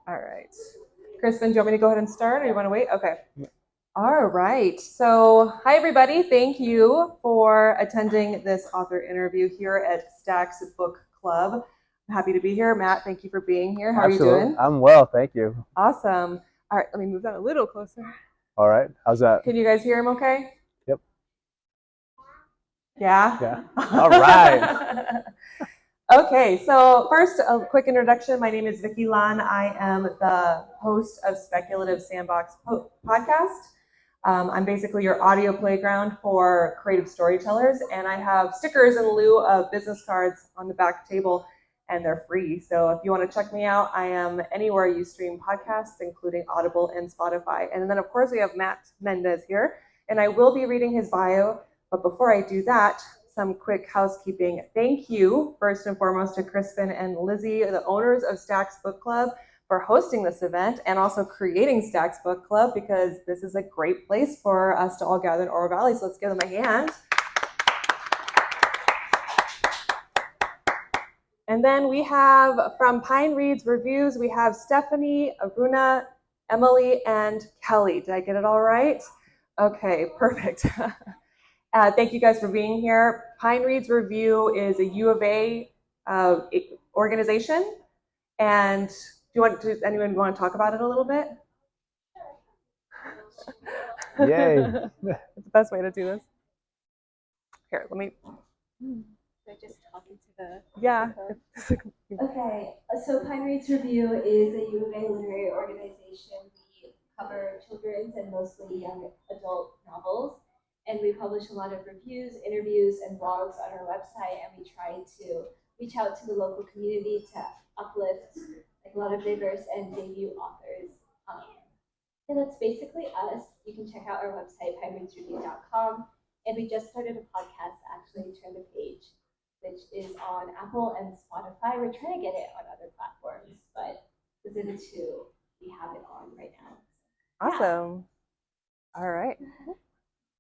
All right. Crispin, do you want me to go ahead and start, or you want to wait? Okay. All right. So, hi, everybody. Thank you for attending this author interview here at Stacks Book Club. I'm happy to be here. Matt, thank you for being here. How are you doing? I'm well, thank you. Awesome. All right, let me move that a little closer. All right, how's that? Can you guys hear him okay? Yep. Yeah? Yeah. All right. Okay, so first, a quick introduction. My name is Vicky Lan. I am the host of Speculative Sandbox podcast. I'm basically your audio playground for creative storytellers, and I have stickers in lieu of business cards on the back table, and they're free. So if you want to check me out, I am anywhere you stream podcasts, including Audible and Spotify. And then, of course, we have Matt Mendez here, and I will be reading his bio. But before I do that, some quick housekeeping. Thank you, first and foremost, to Crispin and Lizzie, the owners of Stacks Book Club, for hosting this event and also creating Stacks Book Club, because this is a great place for us to all gather in Oro Valley. So let's give them a hand. And then we have from Pine Reads Reviews, we have Stephanie, Aruna, Emily, and Kelly. Did I get it all right? Okay, perfect. Thank you guys for being here. Pine Reads Review is a U of A organization. And does anyone want to talk about it a little bit? Yay. It's the best way to do this. Here, let me. They're just talking to the. Yeah. Okay, so Pine Reads Review is a U of A literary organization. We cover children's and mostly young adult novels. And we publish a lot of reviews, interviews, and blogs on our website, and we try to reach out to the local community to uplift like a lot of diverse and debut authors. And that's basically us. You can check out our website, pinereadsreview.com, and we just started a podcast, actually, Turn the Page, which is on Apple and Spotify. We're trying to get it on other platforms, but those are the two we have it on right now. Awesome. Yeah. All right.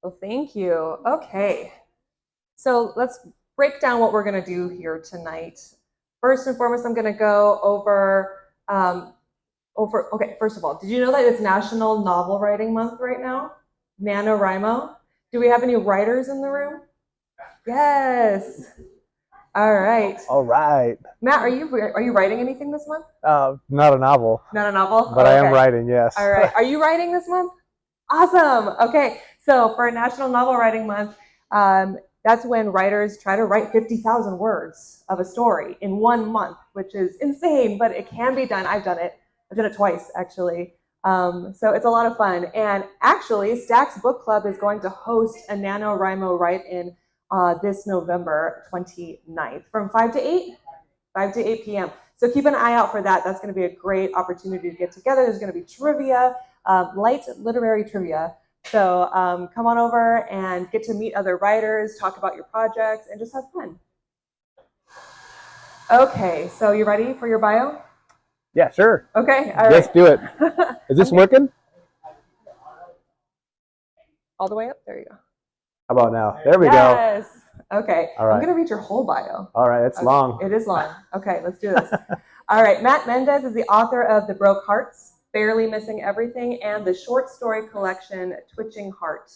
Well, thank you. Okay. So let's break down what we're going to do here tonight. First and foremost, I'm going to go over, okay, first of all, did you know that it's National Novel Writing Month right now? NaNoWriMo. Do we have any writers in the room? Yes. All right. All right. Matt, are you writing anything this month? Not a novel. Not a novel? But okay. I am writing, yes. All right. Are you writing this month? Awesome. Okay. So for National Novel Writing Month, that's when writers try to write 50,000 words of a story in 1 month, which is insane, but it can be done. I've done it. I've done it twice, actually. So it's a lot of fun. And actually, Stacks Book Club is going to host a NaNoWriMo write-in this November 29th from 5 to 8 p.m. So keep an eye out for that. That's going to be a great opportunity to get together. There's going to be trivia, light literary trivia. So come on over and get to meet other writers, talk about your projects, and just have fun. Okay, so you ready for your bio? Yeah, sure. Okay, all right. Let's do it. Is this working? All the way up? There you go. How about now? There we go. Yes. Okay. All right. I'm going to read your whole bio. All right, it's long. It is long. Okay, let's do this. All right, Matt Mendez is the author of The Broke Hearts, Barely Missing Everything, and the short story collection Twitching Heart.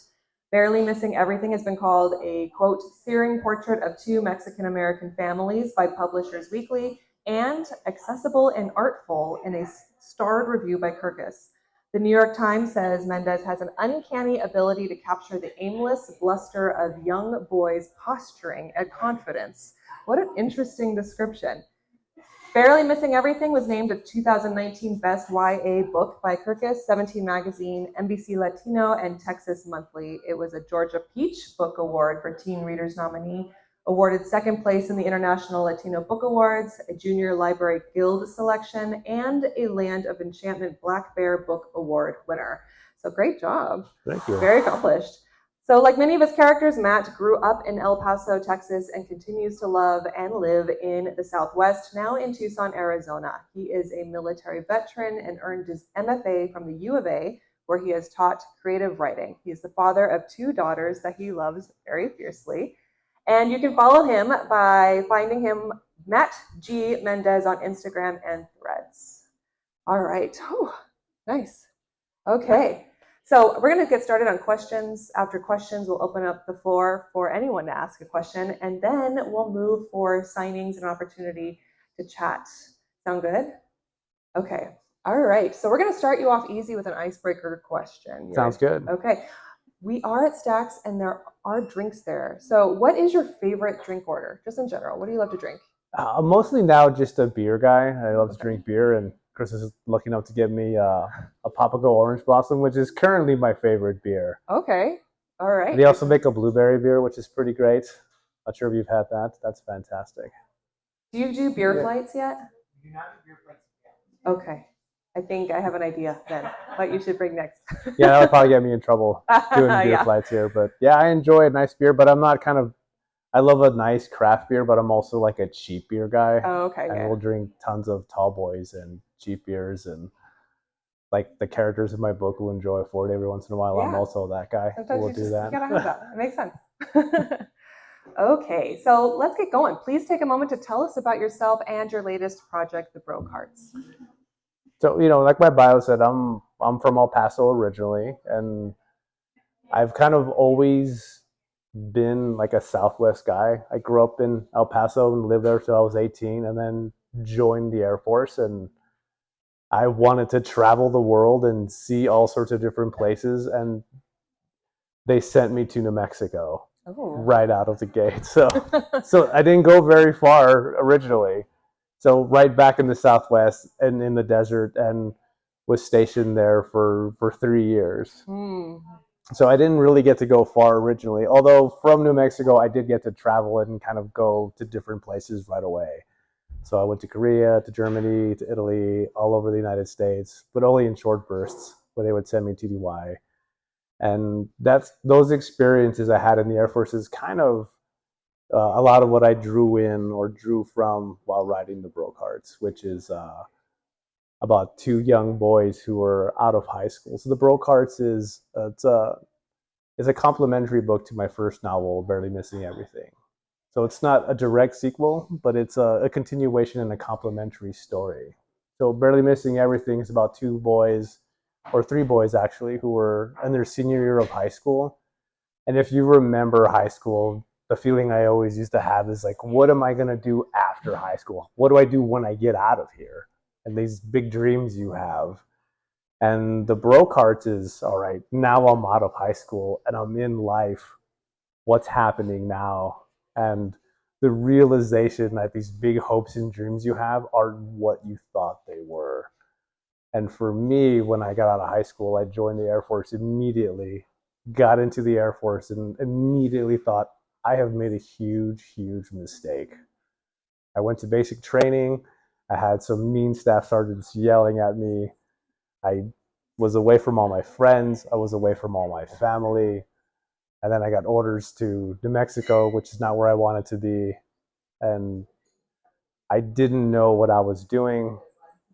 Barely Missing Everything has been called a, quote, searing portrait of two Mexican-American families by Publishers Weekly, and accessible and artful in a starred review by Kirkus. The New York Times says Mendez has an uncanny ability to capture the aimless bluster of young boys posturing at confidence. What an interesting description. Barely Missing Everything was named a 2019 Best YA Book by Kirkus, 17 Magazine, NBC Latino, and Texas Monthly. It was a Georgia Peach Book Award for Teen Readers nominee, awarded second place in the International Latino Book Awards, a Junior Library Guild selection, and a Land of Enchantment Black Bear Book Award winner. So great job. Thank you. Very accomplished. So like many of his characters, Matt grew up in El Paso, Texas, and continues to love and live in the Southwest, now in Tucson, Arizona. He is a military veteran and earned his MFA from the U of A, where he has taught creative writing. He is the father of 2 daughters that he loves very fiercely. And you can follow him by finding him Matt G. Mendez on Instagram and Threads. All right. Whew. Nice. Okay. So we're going to get started on questions. After questions, we'll open up the floor for anyone to ask a question, and then we'll move for signings and opportunity to chat. Sound good? Okay. All right. So we're going to start you off easy with an icebreaker question. Sounds good. Okay. We are at Stacks, and there are drinks there. So what is your favorite drink order, just in general? What do you love to drink? I'm mostly now just a beer guy. I love to drink beer, and Chris is lucky enough to give me a Papago Orange Blossom, which is currently my favorite beer. Okay. All right. They also make a blueberry beer, which is pretty great. Not sure if you've had that. That's fantastic. Do you do beer flights yet? We do not do beer flights yet. Okay. I think I have an idea then, what you should bring next. Yeah, that would probably get me in trouble doing beer flights here. But yeah, I enjoy a nice beer, but I'm not I love a nice craft beer, but I'm also like a cheap beer guy. Oh, okay. And we'll drink tons of tall boys and cheap beers, and like the characters in my book will enjoy a Ford every once in a while. Yeah. I'm also that guy who will do that. You gotta have that. It makes sense. Okay, so let's get going. Please take a moment to tell us about yourself and your latest project, The Broke Hearts. So, like my bio said, I'm from El Paso originally, and I've kind of always been like a Southwest guy. I grew up in El Paso and lived there till I was 18, and then joined the Air Force, and I wanted to travel the world and see all sorts of different places, and they sent me to New Mexico right out of the gate. So I didn't go very far originally. So right back in the Southwest and in the desert, and was stationed there for 3 years. So I didn't really get to go far originally, although from New Mexico, I did get to travel and kind of go to different places right away. So I went to Korea, to Germany, to Italy, all over the United States, but only in short bursts where they would send me TDY. And those experiences I had in the Air Force is kind of a lot of what I drew from while writing The Broke Hearts, which is about two young boys who were out of high school. So The Broke Hearts is a complementary book to my first novel, Barely Missing Everything. So it's not a direct sequel, but it's a continuation and a complementary story. So Barely Missing Everything is about two boys, or three boys actually, who were in their senior year of high school. And if you remember high school, the feeling I always used to have is like, what am I going to do after high school? What do I do when I get out of here? And these big dreams you have. And The Broke Hearts is, all right, now I'm out of high school and I'm in life. What's happening now? And the realization that these big hopes and dreams you have aren't what you thought they were. And for me, when I got out of high school, I joined the Air Force immediately, got into the Air Force, and immediately thought, I have made a huge, huge mistake. I went to basic training. I had some mean staff sergeants yelling at me. I was away from all my friends. I was away from all my family. And then I got orders to New Mexico, which is not where I wanted to be. And I didn't know what I was doing.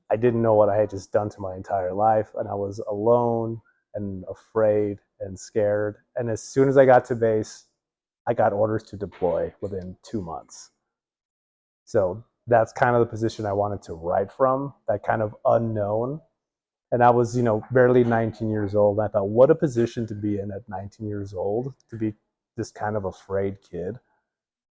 I didn't know what I had just done to my entire life. And I was alone and afraid and scared. And as soon as I got to base, I got orders to deploy within 2 months. So that's kind of the position I wanted to write from, that kind of unknown. And I was, barely 19 years old. I thought, what a position to be in at 19 years old, to be this kind of afraid kid.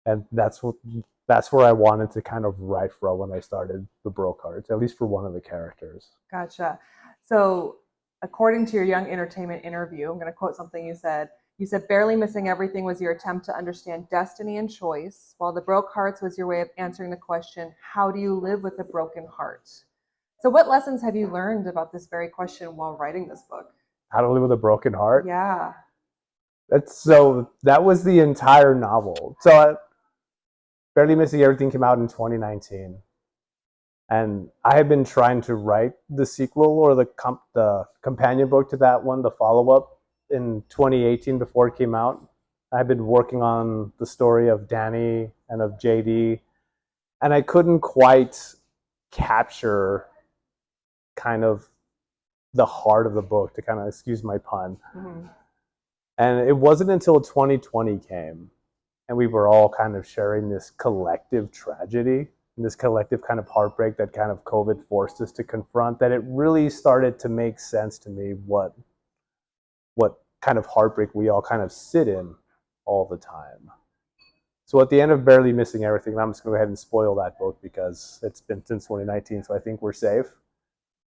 And that's where I wanted to kind of write from when I started The Broke Hearts, at least for one of the characters. Gotcha. So according to your Young Entertainment interview, I'm going to quote something you said. You said, Barely Missing Everything was your attempt to understand destiny and choice, while The Broke Hearts was your way of answering the question, how do you live with a broken heart? So what lessons have you learned about this very question while writing this book? How to live with a broken heart? Yeah. That was the entire novel. So Barely Missing Everything came out in 2019. And I had been trying to write the sequel or the companion book to that one, the follow-up, in 2018 before it came out. I've been working on the story of Danny and of JD, and I couldn't quite capture kind of the heart of the book, to kind of excuse my pun. Mm-hmm. And it wasn't until 2020 came, and we were all kind of sharing this collective tragedy and this collective kind of heartbreak that kind of COVID forced us to confront, that it really started to make sense to me what kind of heartbreak we all kind of sit in all the time. So at the end of Barely Missing Everything, I'm just going to go ahead and spoil that book because it's been since 2019, so I think we're safe.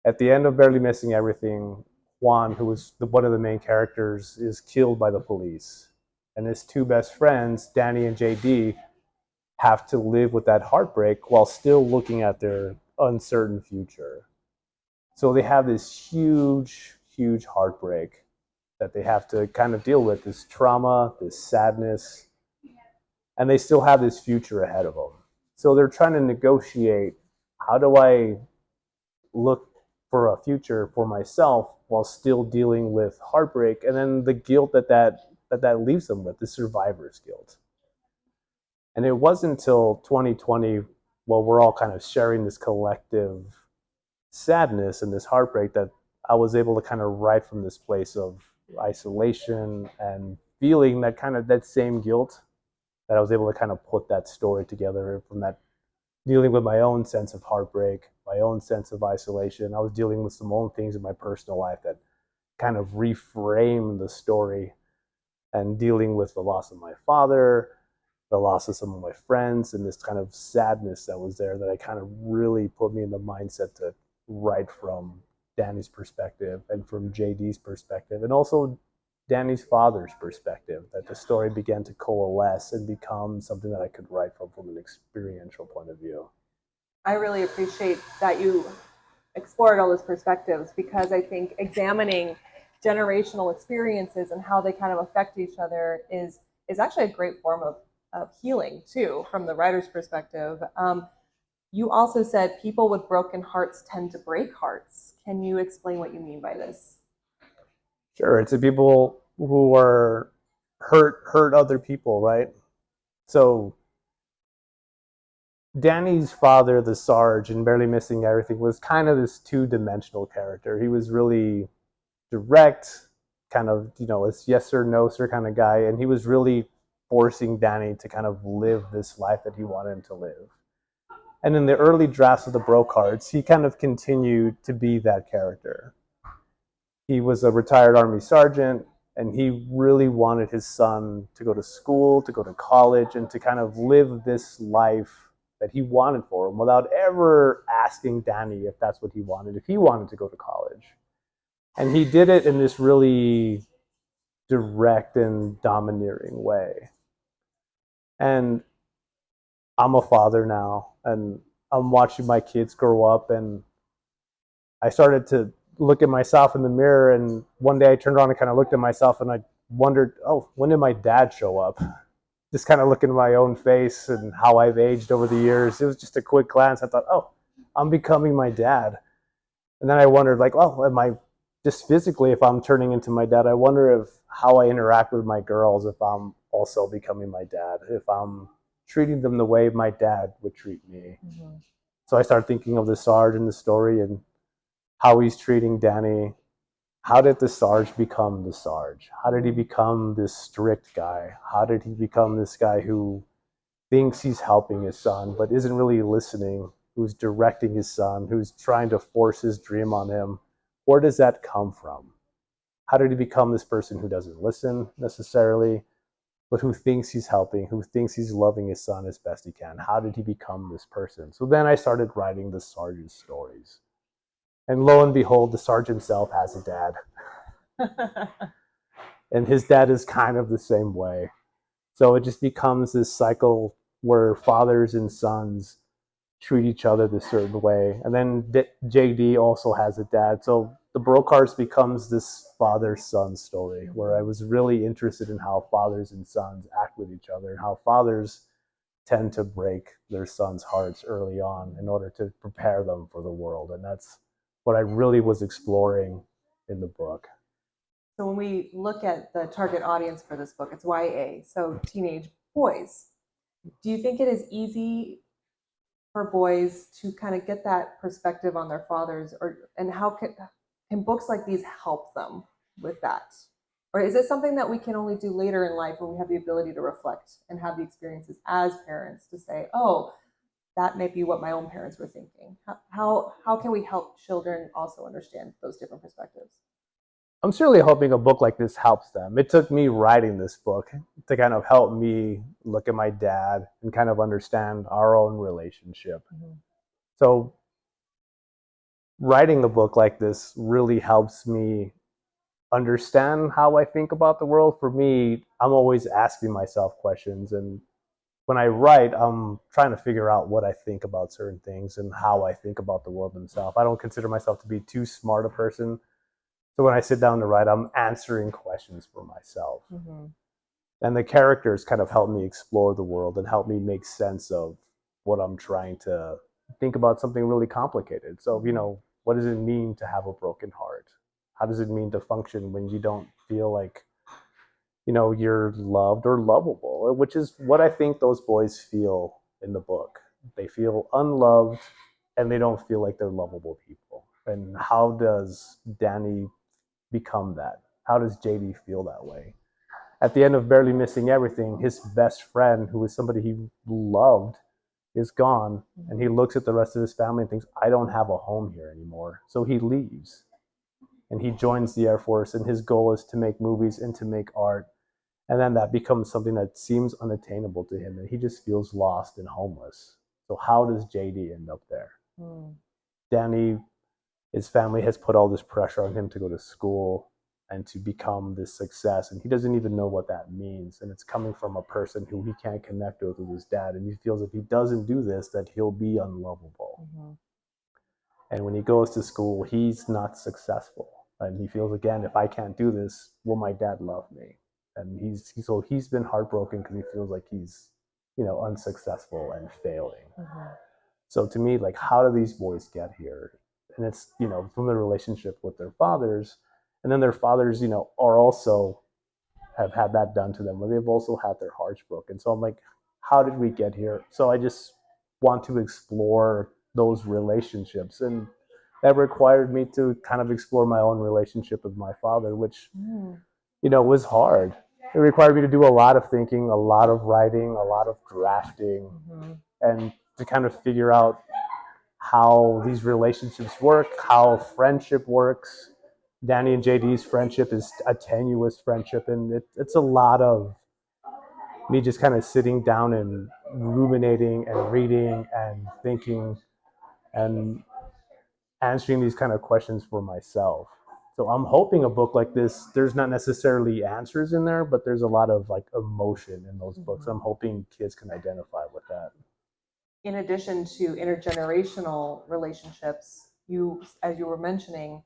At the end of Barely Missing Everything, Juan, who was one of the main characters, is killed by the police. And his two best friends, Danny and JD, have to live with that heartbreak while still looking at their uncertain future. So they have this huge, huge heartbreak that they have to kind of deal with, this trauma, this sadness, and they still have this future ahead of them. So they're trying to negotiate, how do I look for a future for myself while still dealing with heartbreak, and then the guilt that leaves them with, the survivor's guilt. And it wasn't until 2020, while we're all kind of sharing this collective sadness and this heartbreak, that I was able to kind of write from this place of isolation and feeling that kind of that same guilt, that I was able to kind of put that story together from that, dealing with my own sense of heartbreak, my own sense of isolation. I was dealing with some own things in my personal life that kind of reframed the story, and dealing with the loss of my father, the loss of some of my friends, and this kind of sadness that was there, that I kind of really put me in the mindset to write from Danny's perspective and from JD's perspective, and also Danny's father's perspective, that the story began to coalesce and become something that I could write from an experiential point of view. I really appreciate that you explored all those perspectives, because I think examining generational experiences and how they kind of affect each other is actually a great form of healing too, from the writer's perspective. You also said people with broken hearts tend to break hearts. Can you explain what you mean by this? Sure, it's the people who are hurt other people, right? So Danny's father, the Sarge, in Barely Missing Everything, was kind of this two-dimensional character. He was really direct, kind of, it's yes or no sir kind of guy, and he was really forcing Danny to kind of live this life that he wanted him to live. And in the early drafts of the Broke Hearts, he kind of continued to be that character. He was a retired Army sergeant, and he really wanted his son to go to school, to go to college, and to kind of live this life that he wanted for him, without ever asking Danny if that's what he wanted, if he wanted to go to college. And he did it in this really direct and domineering way. And I'm a father now, and I'm watching my kids grow up, and I started to look at myself in the mirror, and one day I turned around and kind of looked at myself, and I wondered, oh, when did my dad show up? Just kind of looking at my own face and how I've aged over the years. It was just a quick glance. I thought, oh, I'm becoming my dad. And then I wondered, like, well, am I just physically, if I'm turning into my dad, I wonder if how I interact with my girls, if I'm also becoming my dad, if I'm treating them the way my dad would treat me. Mm-hmm. So I started thinking of the Sarge in the story and how he's treating Danny. How did the Sarge become the Sarge? How did he become this strict guy? How did he become this guy who thinks he's helping his son, but isn't really listening, who's directing his son, who's trying to force his dream on him? Where does that come from? How did he become this person who doesn't listen necessarily, but who thinks he's helping, who thinks he's loving his son as best he can? How did he become this person? So then I started writing the Sarge's stories. And lo and behold, the Sarge himself has a dad. And his dad is kind of the same way. So it just becomes this cycle where fathers and sons treat each other this certain way. And then JD also has a dad. So the Broke Hearts becomes this father-son story, where I was really interested in how fathers and sons act with each other, and how fathers tend to break their sons' hearts early on in order to prepare them for the world. And that's what I really was exploring in the book. So when we look at the target audience for this book, it's YA, so teenage boys. Do you think it is easy for boys to kind of get that perspective on their fathers, and how can books like these help them with that? Or is it something that we can only do later in life when we have the ability to reflect and have the experiences as parents to say, oh, that may be what my own parents were thinking. How can we help children also understand those different perspectives? I'm certainly hoping a book like this helps them. It took me writing this book to kind of help me look at my dad and kind of understand our own relationship. So writing a book like this really helps me understand how I think about the world. For me, I'm always asking myself questions, and when I write, I'm trying to figure out what I think about certain things and how I think about the world themselves. I don't consider myself to be too smart a person. So when I sit down to write, I'm answering questions for myself. And the characters kind of help me explore the world and help me make sense of what I'm trying to think about, something really complicated. So, what does it mean to have a broken heart? How does it mean to function when you don't feel like, you're loved or lovable, which is what I think those boys feel in the book. They feel unloved and they don't feel like they're lovable people. And how does Danny become that? How does JD feel that way? At the end of Barely Missing Everything, his best friend, who was somebody he loved, is gone. And he looks at the rest of his family and thinks, I don't have a home here anymore. So he leaves. And he joins the Air Force, and his goal is to make movies and to make art. And then that becomes something that seems unattainable to him, and he just feels lost and homeless. So how does JD end up there? Danny, his family has put all this pressure on him to go to school and to become this success, and he doesn't even know what that means. And it's coming from a person who he can't connect with his dad, and he feels if he doesn't do this, that he'll be unlovable. And when he goes to school, he's not successful, and he feels, again, if I can't do this, will my dad love me? And he's been heartbroken because he feels like he's unsuccessful and failing. So to me, like, how do these boys get here? And it's from the relationship with their fathers, and then their fathers are also have had that done to them, where they've also had their hearts broken. So I'm like, how did we get here? So I just want to explore those relationships, and that required me to kind of explore my own relationship with my father, which was hard. It required me to do a lot of thinking, a lot of writing, a lot of drafting, and to kind of figure out how these relationships work, how friendship works. Danny and JD's friendship is a tenuous friendship, and it's a lot of me just kind of sitting down and ruminating and reading and thinking and answering these kind of questions for myself. So I'm hoping a book like this, there's not necessarily answers in there, but there's a lot of like emotion in those books. I'm hoping kids can identify with that. In addition to intergenerational relationships, as you were mentioning,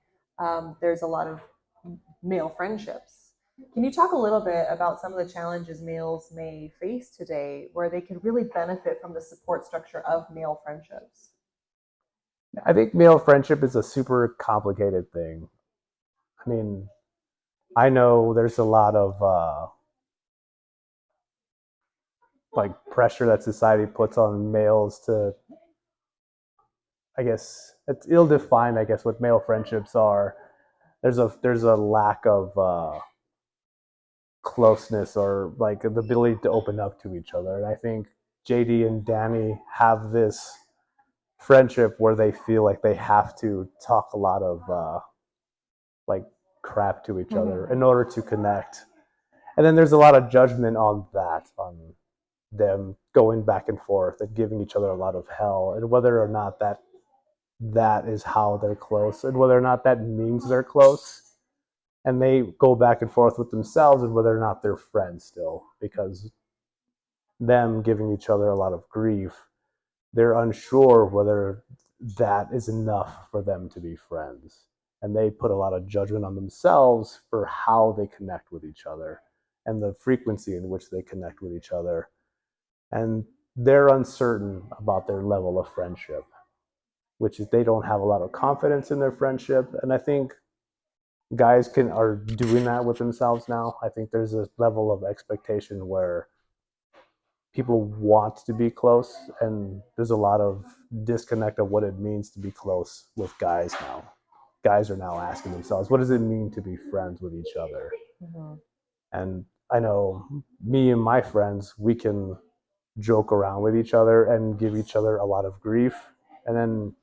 there's a lot of male friendships. Can you talk a little bit about some of the challenges males may face today where they could really benefit from the support structure of male friendships? I think male friendship is a super complicated thing. I mean, I know there's a lot of like pressure that society puts on males to, I guess it's ill-defined, I guess, what male friendships are. There's a lack of closeness or like the ability to open up to each other. And I think JD and Danny have this friendship where they feel like they have to talk a lot of like crap to each other in order to connect. And then there's a lot of judgment on that, on them going back and forth and giving each other a lot of hell, and whether or not that is how they're close, and whether or not that means they're close. And they go back and forth with themselves and whether or not they're friends still, because them giving each other a lot of grief, they're unsure whether that is enough for them to be friends. And they put a lot of judgment on themselves for how they connect with each other and the frequency in which they connect with each other. And they're uncertain about their level of friendship, which is they don't have a lot of confidence in their friendship. And I think guys are doing that with themselves now. I think there's a level of expectation where people want to be close, and there's a lot of disconnect of what it means to be close with guys now. Guys are now asking themselves, what does it mean to be friends with each other? And I know me and my friends, we can joke around with each other and give each other a lot of grief, and then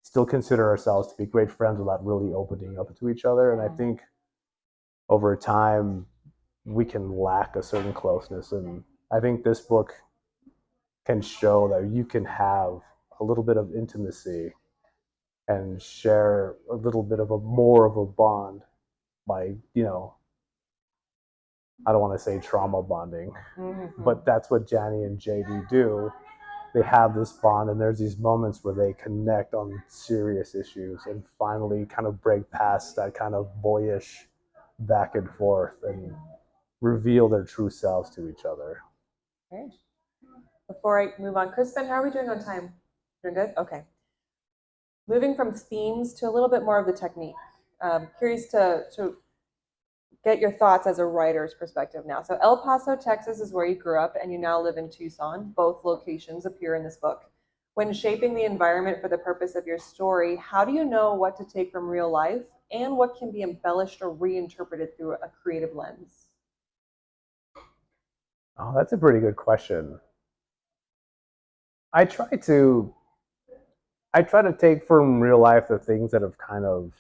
still consider ourselves to be great friends without really opening up to each other. And I think over time we can lack a certain closeness, and I think this book can show that you can have a little bit of intimacy and share a little bit of a more of a bond by, you know, I don't want to say trauma bonding, but that's what Janny and JD do. They have this bond, and there's these moments where they connect on serious issues and finally kind of break past that kind of boyish back and forth and reveal their true selves to each other. Okay. Before I move on, Crispin, how are we doing on time? Doing good? Okay. Moving from themes to a little bit more of the technique. Curious to get your thoughts as a writer's perspective now. So El Paso, Texas is where you grew up, and you now live in Tucson. Both locations appear in this book. When shaping the environment for the purpose of your story, how do you know what to take from real life and what can be embellished or reinterpreted through a creative lens? Oh, that's a pretty good question. I try to take from real life the things that have kind of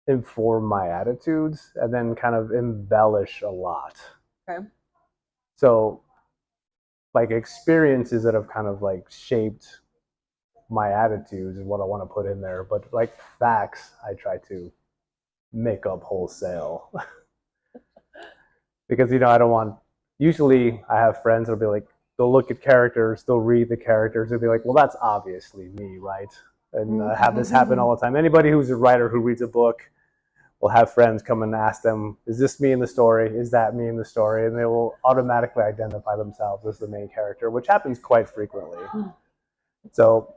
informed my attitudes and then kind of embellish a lot. Okay. So like experiences that have kind of like shaped my attitudes is what I want to put in there. But like facts, I try to make up wholesale. Because, you know, I don't want, usually I have friends that'll be like, they'll look at characters, they'll read the characters, and be like, well, that's obviously me, right? And have this happen all the time. Anybody who's a writer who reads a book will have friends come and ask them, is this me in the story? Is that me in the story? And they will automatically identify themselves as the main character, which happens quite frequently. So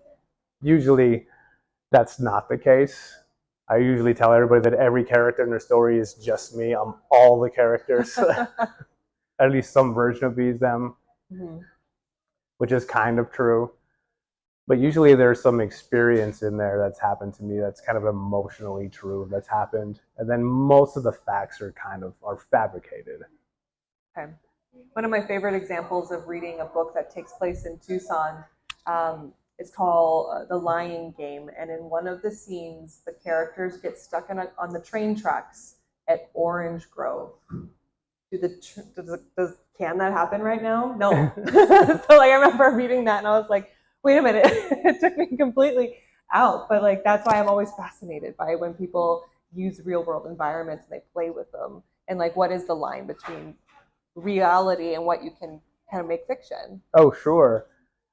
usually that's not the case. I usually tell everybody that every character in their story is just me. I'm all the characters. At least some version of me is them, which is kind of true. But usually there's some experience in there that's happened to me that's kind of emotionally true that's happened. And then most of the facts are fabricated. Okay. One of my favorite examples of reading a book that takes place in Tucson is called The Lying Game. And in one of the scenes, the characters get stuck on the train tracks at Orange Grove. Can that happen right now? No. So like I remember reading that and I was like, wait a minute, it took me completely out. But like that's why I'm always fascinated by when people use real world environments and they play with them. And like what is the line between reality and what you can kind of make fiction? Oh, sure.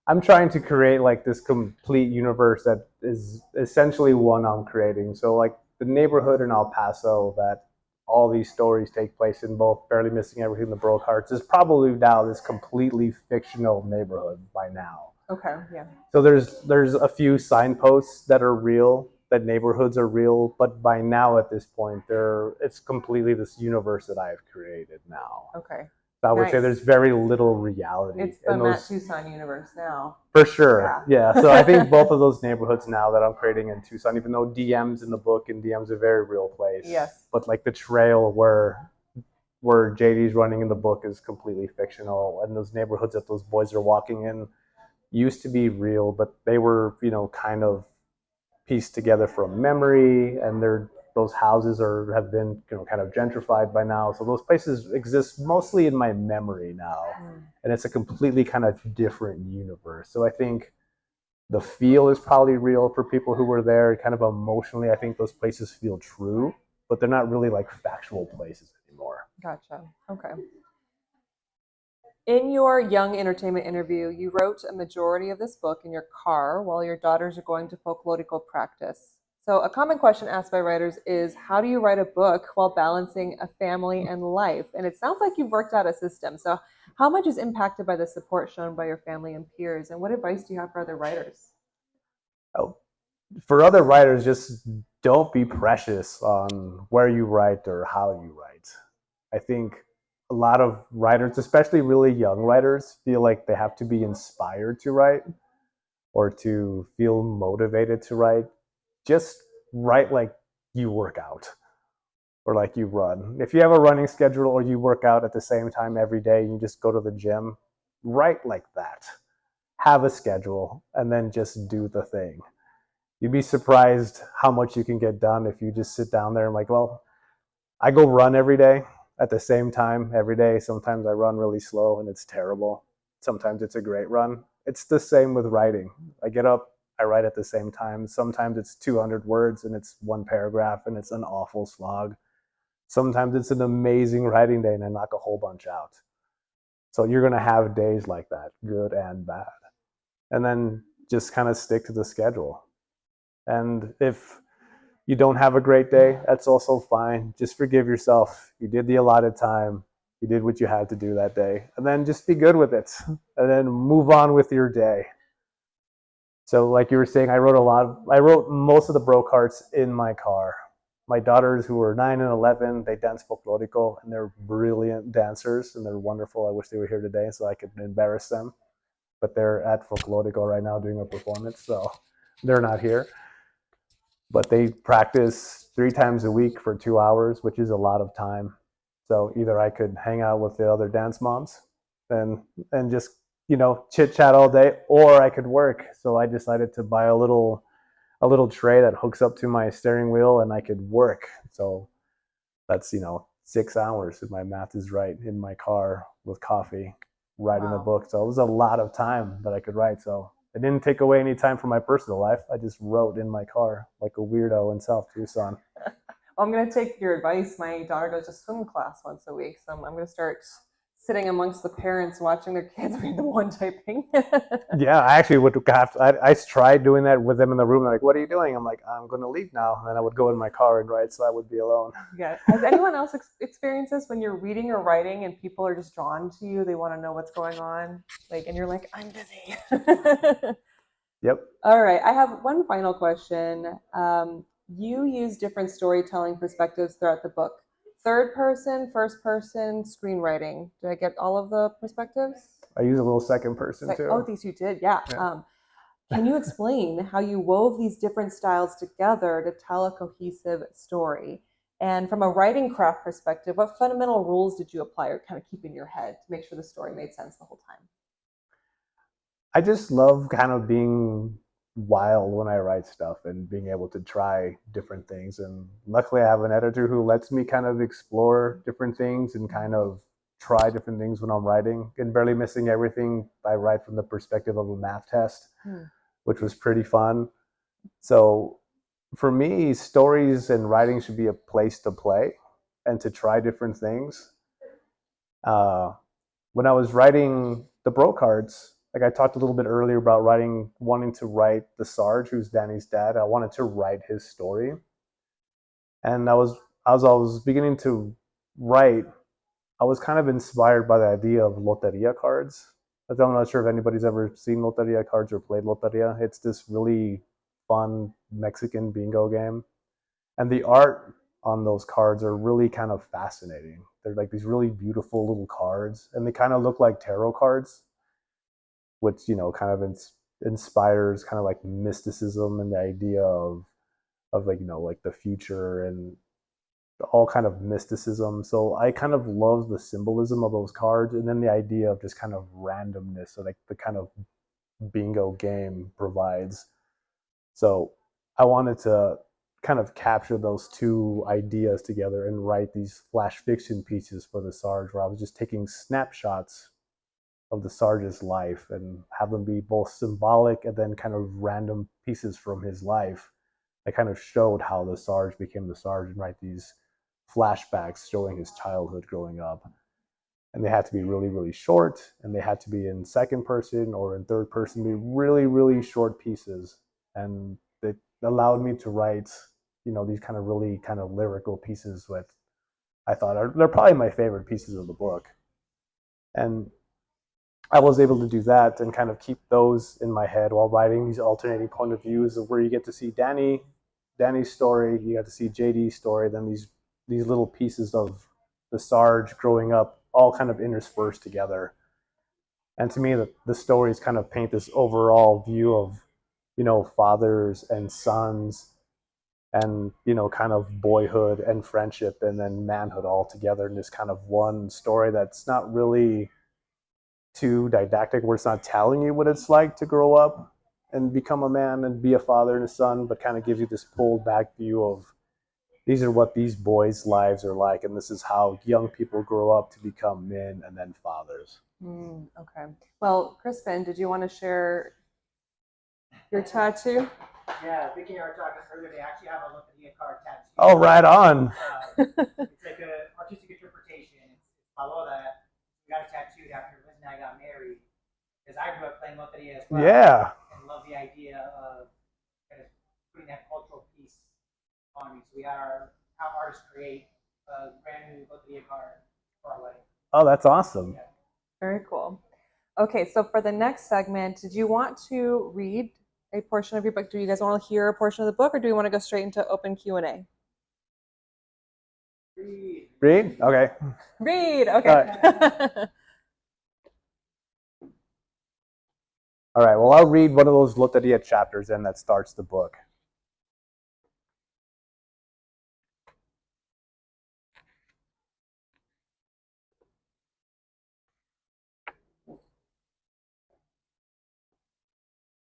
I'm trying to create like this complete universe that is essentially one I'm creating. So like the neighborhood in El Paso that all these stories take place in, both Barely Missing Everything and The Broke Hearts, is probably now this completely fictional neighborhood by now. Okay, yeah. So there's a few signposts that are real, that neighborhoods are real, but by now at this point, it's completely this universe that I've created now. Okay. So I would say there's very little reality. It's the Matt Tucson universe now. For sure, yeah. So I think both of those neighborhoods now that I'm creating in Tucson, even though DM's in the book and DM's a very real place. Yes. But like the trail where JD's running in the book is completely fictional, and those neighborhoods that those boys are walking in used to be real, but they were, you know, kind of pieced together from memory, and those houses have been, you know, kind of gentrified by now. So those places exist mostly in my memory now, and it's a completely kind of different universe. So I think the feel is probably real for people who were there. Kind of emotionally, I think those places feel true, but they're not really like factual places anymore. Gotcha. Okay. In your Young Entertainment interview, you wrote a majority of this book in your car while your daughters are going to folklorical practice. So a common question asked by writers is, how do you write a book while balancing a family and life? And it sounds like you've worked out a system. So how much is impacted by the support shown by your family and peers? And what advice do you have for other writers? Oh, for other writers, just don't be precious on where you write or how you write. I think a lot of writers, especially really young writers, feel like they have to be inspired to write or to feel motivated to write. Just write like you work out or like you run. If you have a running schedule or you work out at the same time every day, you just go to the gym, write like that. Have a schedule and then just do the thing. You'd be surprised how much you can get done if you just sit down there and like, well, I go run every day at the same time every day. Sometimes I run really slow and it's terrible. Sometimes it's a great run. It's the same with writing. I get up, I write at the same time. Sometimes it's 200 words and it's one paragraph and it's an awful slog. Sometimes it's an amazing writing day and I knock a whole bunch out. So you're going to have days like that, good and bad. And then just kind of stick to the schedule. And if you don't have a great day, that's also fine. Just forgive yourself. You did the allotted time. You did what you had to do that day. And then just be good with it. And then move on with your day. So like you were saying, I wrote most of the Broke Hearts in my car. My daughters, who were 9 and 11, they dance folklorico, and they're brilliant dancers, and they're wonderful. I wish they were here today so I could embarrass them. But they're at folklorico right now doing a performance, so they're not here. But they practice 3 times a week for 2 hours, which is a lot of time. So either I could hang out with the other dance moms and just, chit chat all day, or I could work. So I decided to buy a little tray that hooks up to my steering wheel and I could work. So that's, 6 hours, if my math is right, in my car with coffee, writing a book. So it was a lot of time that I could write. So it didn't take away any time from my personal life. I just wrote in my car like a weirdo in South Tucson. I'm going to take your advice. My daughter goes to swim class once a week, so I'm going to start sitting amongst the parents watching their kids read the one typing. Yeah, I actually would have. I tried doing that with them in the room. They're like, "What are you doing?" I'm like, "I'm going to leave now," and then I would go in my car and write, so I would be alone. Yeah. Has anyone else experienced this when you're reading or writing and people are just drawn to you? They want to know what's going on, and you're like, "I'm busy." Yep. All right. I have one final question. You use different storytelling perspectives throughout the book. Third person, first person, screenwriting. Did I get all of the perspectives? I use a little second person too. Oh, these you did, yeah. Can you explain how you wove these different styles together to tell a cohesive story? And from a writing craft perspective, what fundamental rules did you apply or kind of keep in your head to make sure the story made sense the whole time? I just love kind of being wild when I write stuff and being able to try different things. And luckily, I have an editor who lets me kind of explore different things and kind of try different things when I'm writing. And Barely Missing Everything, I write from the perspective of a math test, which was pretty fun. So for me, stories and writing should be a place to play and to try different things. When I was writing the Broke Hearts, like I talked a little bit earlier about wanting to write the Sarge, who's Danny's dad. I wanted to write his story. And as I was beginning to write, I was kind of inspired by the idea of loteria cards. I'm not sure if anybody's ever seen loteria cards or played loteria. It's this really fun Mexican bingo game. And the art on those cards are really kind of fascinating. They're like these really beautiful little cards, and they kind of look like tarot cards, which kind of inspires kind of like mysticism and the idea of like like the future and all kind of mysticism. So I kind of love the symbolism of those cards, and then the idea of just kind of randomness, so like the kind of bingo game provides. So I wanted to kind of capture those two ideas together and write these flash fiction pieces for the Sarge, where I was just taking snapshots of the Sarge's life and have them be both symbolic and then kind of random pieces from his life that kind of showed how the Sarge became the Sarge, and write these flashbacks showing his childhood growing up. And they had to be really, really short, and they had to be in second person or in third person, be really, really short pieces. And it allowed me to write, these kind of really kind of lyrical pieces, with I thought they're probably my favorite pieces of the book. And I was able to do that and kind of keep those in my head while writing these alternating point of views, of where you get to see Danny's story, you get to see JD's story, then these little pieces of the Sarge growing up, all kind of interspersed together. And to me, the stories kind of paint this overall view of, fathers and sons, and kind of boyhood and friendship, and then manhood all together in this kind of one story that's not really too didactic where it's not telling you what it's like to grow up and become a man and be a father and a son, but kind of gives you this pulled back view of these are what these boys' lives are like, and this is how young people grow up to become men and then fathers. Okay. Well, Crispin, did you want to share your tattoo? Yeah, Vicky and I were talking earlier. They actually have a look at the card tattoo. Oh, right on. It's like an artistic interpretation. It's Paloda. We got it tattooed after Liz and I got married. Because I grew up playing loteria as well. Yeah. And love the idea of kind of putting that cultural piece on me. So we had our artists create a brand new loteria card for our wedding. Oh, that's awesome. Yeah. Very cool. Okay, so for the next segment, did you want to read a portion of your book? Do you guys want to hear a portion of the book, or do we want to go straight into open Q&A? Read? Okay. Read. Okay. All right, well, I'll read one of those Loteria chapters and that starts the book.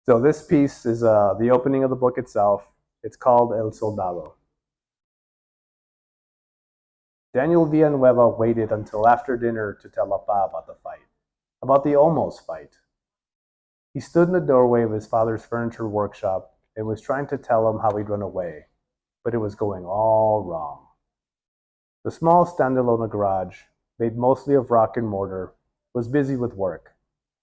So this piece is the opening of the book itself. It's called El Soldado. Daniel Villanueva waited until after dinner to tell Papa about the fight, about the almost fight. He stood in the doorway of his father's furniture workshop and was trying to tell him how he'd run away, but it was going all wrong. The small standalone garage, made mostly of rock and mortar, was busy with work,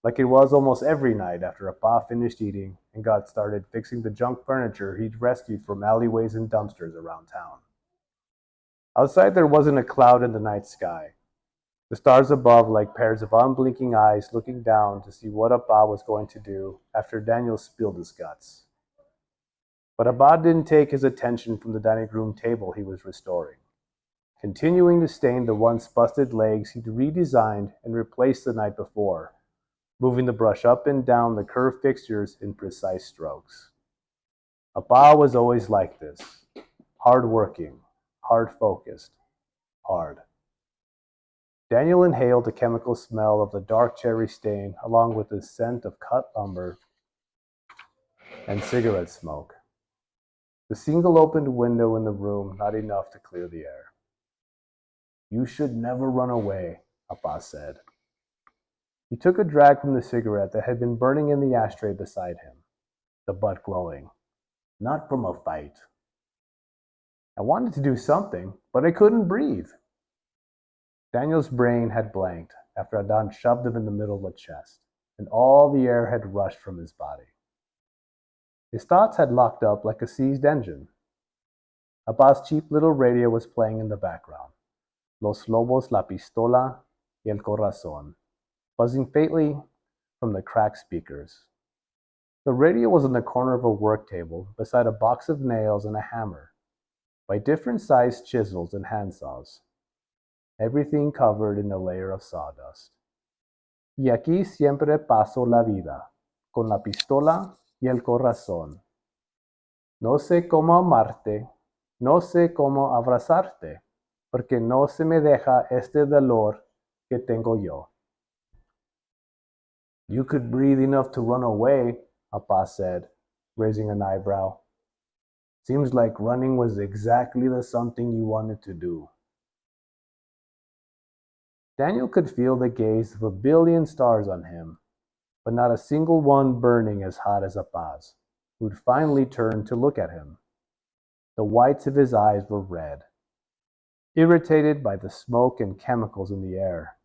like it was almost every night after Pa finished eating and got started fixing the junk furniture he'd rescued from alleyways and dumpsters around town. Outside there wasn't a cloud in the night sky. The stars above like pairs of unblinking eyes looking down to see what Abba was going to do after Daniel spilled his guts. But Abba didn't take his attention from the dining room table he was restoring, continuing to stain the once busted legs he'd redesigned and replaced the night before, moving the brush up and down the curved fixtures in precise strokes. Abba was always like this, hard-working, hard-focused, hard. Daniel inhaled the chemical smell of the dark cherry stain along with the scent of cut lumber and cigarette smoke. The single opened window in the room not enough to clear the air. You should never run away, Abba said. He took a drag from the cigarette that had been burning in the ashtray beside him, the butt glowing. Not from a fight. I wanted to do something, but I couldn't breathe. Daniel's brain had blanked after Adan shoved him in the middle of the chest, and all the air had rushed from his body. His thoughts had locked up like a seized engine. Abba's cheap little radio was playing in the background. Los Lobos, La Pistola, y El Corazón, buzzing faintly from the cracked speakers. The radio was in the corner of a work table beside a box of nails and a hammer, by different sized chisels and handsaws. Everything covered in a layer of sawdust. Y aquí siempre paso la vida, con la pistola y el corazón. No sé cómo amarte, no sé cómo abrazarte, porque no se me deja este dolor que tengo yo. You could breathe enough to run away, Appa said, raising an eyebrow. Seems like running was exactly the something you wanted to do. Daniel could feel the gaze of a billion stars on him, but not a single one burning as hot as Appa's, who'd finally turned to look at him. The whites of his eyes were red, irritated by the smoke and chemicals in the air.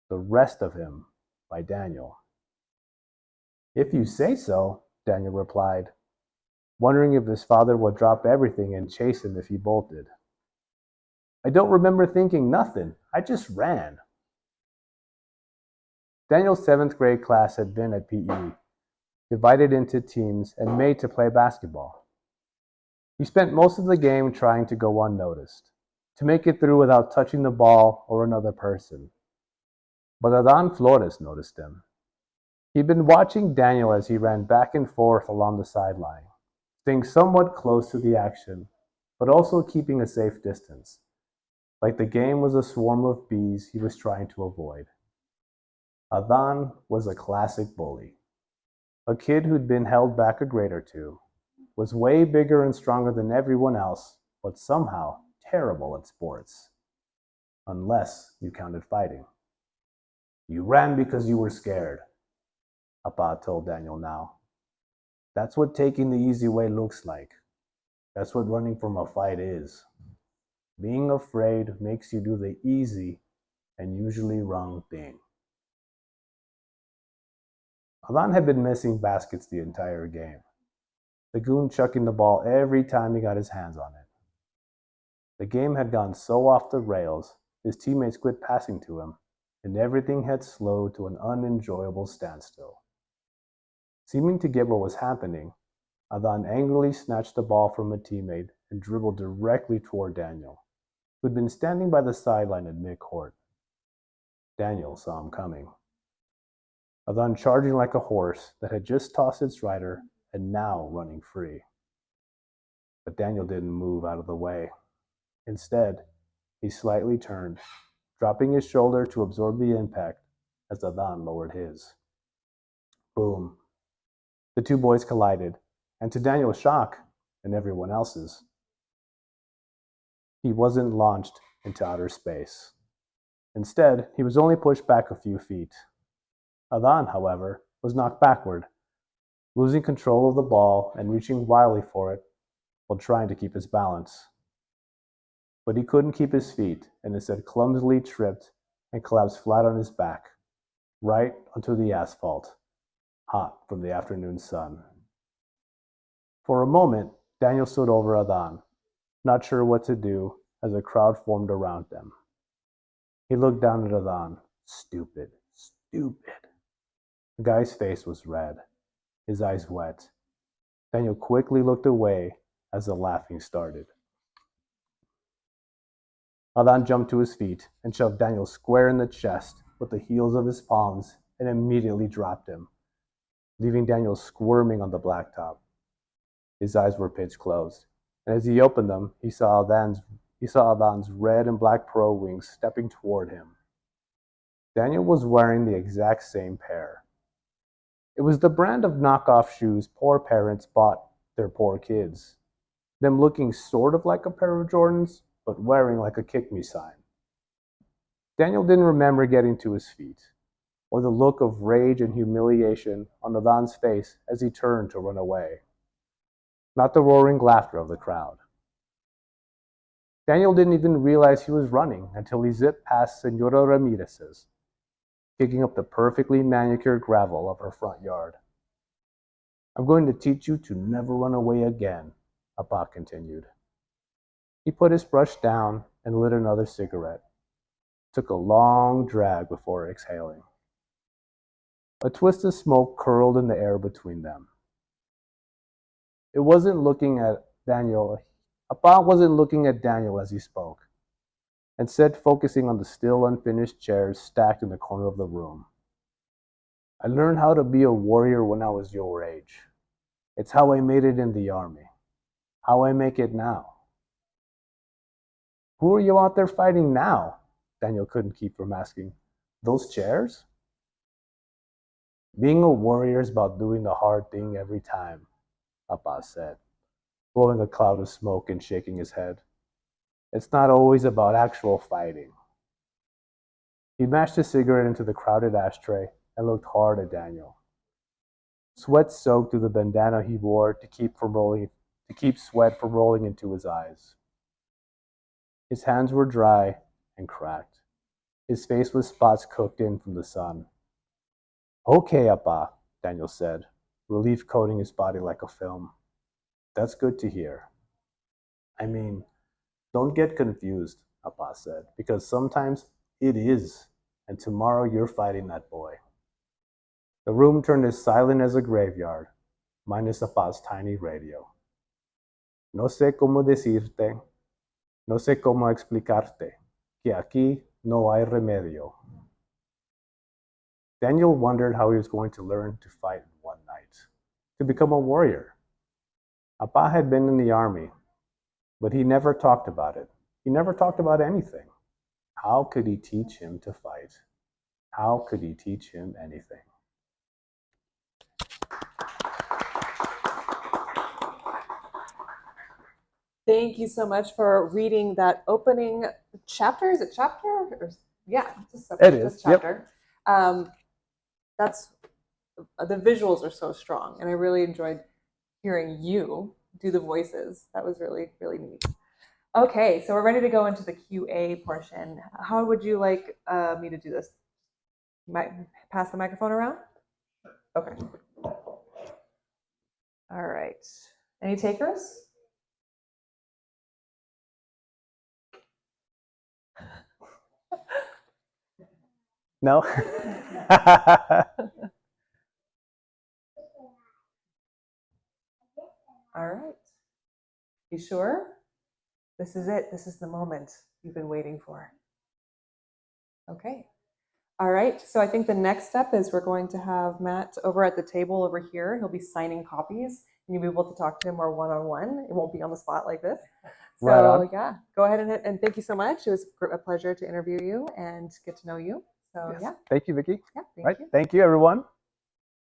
The rest of him by Daniel. If you say so, Daniel replied, wondering if his father would drop everything and chase him if he bolted. I don't remember thinking nothing. I just ran. Daniel's 7th grade class had been at PE, divided into teams and made to play basketball. He spent most of the game trying to go unnoticed, to make it through without touching the ball or another person. But Adan Flores noticed him. He'd been watching Daniel as he ran back and forth along the sideline, staying somewhat close to the action, but also keeping a safe distance, like the game was a swarm of bees he was trying to avoid. Adhan was a classic bully. A kid who'd been held back a grade or two, was way bigger and stronger than everyone else, but somehow terrible at sports. Unless you counted fighting. You ran because you were scared, Appa told Daniel now. That's what taking the easy way looks like. That's what running from a fight is. Being afraid makes you do the easy and usually wrong thing. Adhan had been missing baskets the entire game. The goon chucking the ball every time he got his hands on it. The game had gone so off the rails, his teammates quit passing to him, and everything had slowed to an unenjoyable standstill. Seeming to get what was happening, Adhan angrily snatched the ball from a teammate and dribbled directly toward Daniel, who'd been standing by the sideline at mid-court. Daniel saw him coming. Adhan charging like a horse that had just tossed its rider and now running free. But Daniel didn't move out of the way. Instead, he slightly turned, dropping his shoulder to absorb the impact as Adhan lowered his. Boom. The two boys collided, and to Daniel's shock, and everyone else's, he wasn't launched into outer space. Instead, he was only pushed back a few feet. Adhan, however, was knocked backward, losing control of the ball and reaching wildly for it while trying to keep his balance. But he couldn't keep his feet and instead clumsily tripped and collapsed flat on his back, right onto the asphalt, hot from the afternoon sun. For a moment, Daniel stood over Adhan, not sure what to do as a crowd formed around them. He looked down at Adhan. Stupid, stupid. The guy's face was red, his eyes wet. Daniel quickly looked away as the laughing started. Adhan jumped to his feet and shoved Daniel square in the chest with the heels of his palms and immediately dropped him, leaving Daniel squirming on the blacktop. His eyes were pitch closed, and as he opened them, he saw Adhan's red and black pro wings stepping toward him. Daniel was wearing the exact same pair. It was the brand of knockoff shoes poor parents bought their poor kids, them looking sort of like a pair of Jordans, but wearing like a kick me sign. Daniel didn't remember getting to his feet, or the look of rage and humiliation on Adhan's face as he turned to run away. Not the roaring laughter of the crowd. Daniel didn't even realize he was running until he zipped past Senora Ramirez's, kicking up the perfectly manicured gravel of her front yard. I'm going to teach you to never run away again, Appa continued. He put his brush down and lit another cigarette. Took a long drag before exhaling. A twist of smoke curled in the air between them. Appa wasn't looking at Daniel as he spoke, instead focusing on the still unfinished chairs stacked in the corner of the room. I learned how to be a warrior when I was your age. It's how I made it in the army. How I make it now. Who are you out there fighting now? Daniel couldn't keep from asking. Those chairs? Being a warrior is about doing the hard thing every time, Appa said, blowing a cloud of smoke and shaking his head. It's not always about actual fighting. He mashed his cigarette into the crowded ashtray and looked hard at Daniel. Sweat soaked through the bandana he wore to keep sweat from rolling into his eyes. His hands were dry and cracked. His face was spots cooked in from the sun. Okay, Appa, Daniel said, relief coating his body like a film. That's good to hear. I mean, don't get confused, Appa said, because sometimes it is, and tomorrow you're fighting that boy. The room turned as silent as a graveyard, minus Appa's tiny radio. No sé cómo decirte, no sé cómo explicarte, que aquí no hay remedio. Daniel wondered how he was going to learn to fight in one night, to become a warrior. Appa had been in the army, but he never talked about it. He never talked about anything. How could he teach him to fight? How could you teach him anything? Thank you so much for reading that opening chapter. Is it chapter? Or, yeah, it's a It is, yep. chapter. That's the visuals are so strong, and I really enjoyed hearing you do the voices. That was really, really neat. Okay, so we're ready to go into the QA portion. How would you like me to do this? Pass the microphone around? Okay. All right. Any takers? No? All right. You sure? This is it. This is the moment you've been waiting for. Okay. All right. So I think the next step is we're going to have Matt over at the table over here. He'll be signing copies, and you'll be able to talk to him more one-on-one. It won't be on the spot like this. So Right on. yeah, go ahead and thank you so much. It was a pleasure to interview you and get to know you. So Yes. yeah. Thank you, Vicki. Yeah. Thank you, everyone.